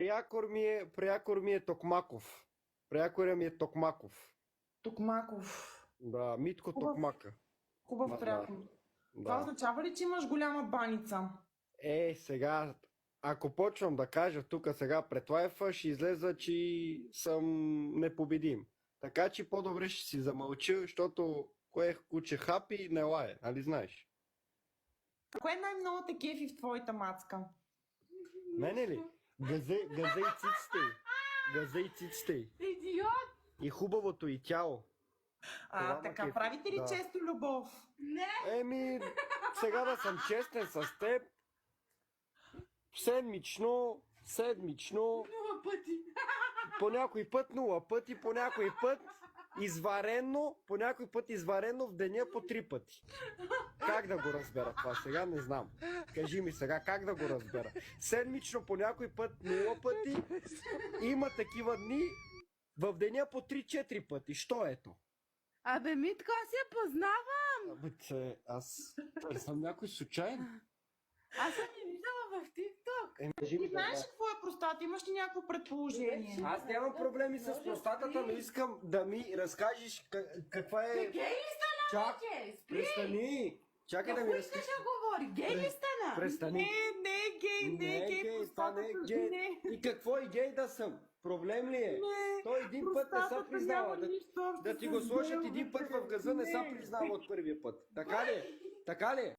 Приякор ми е Токмаков. Приякоря ми е Токмаков. Токмаков. Да, Митко Хубав. Токмака. Хубав Да. приятел. Това Да. означава ли, че имаш голяма баница? Сега, ако почвам да кажа тук сега пред лайфа, ще излезе, че съм непобедим. Така че по-добре ще си замълча, защото кое куче хапи не лае, нали знаеш? Кое най-много те кефи в твоята мацка? Мене ли? Газа и циците й. Газа и циците й. Идиот! И хубавото и тяло. Това ме Така, кефи. правите ли Да. често любов? Не! Сега да съм честен с теб, седмично, Много пъти. по някой път 0 пъти, по някой път изварено в деня по 3 пъти. Как да го разбера това сега? Не знам. Кажи ми сега, как да го разбера? Седмично по някой път 0 пъти, има такива дни в деня по 3-4 пъти. Що е то? Абе, Митко, аз я познавам. Аз съм някой случайен. Аз съм я виждала в ТикТок. Кажи ми, Ти знаеш ли какво е простата? Имаш ли някакво предположение? аз нямам проблеми с простатата, но искам да ми разкажеш каква е... Гей ли стана Чак, вече? Спри! престани! Чакай да ми Какво разкажеш. искаш да говори? Гей ли стана? Престани. Не е гей, Не е гей, това простата не е с гей. не. И какво и гей да съм? Проблем ли е? Не, Той един път не са простатата признава. няма нищо общо Да ти с го сложат гей, един път в газа, не са признава от първия път. Така ли? Така ли?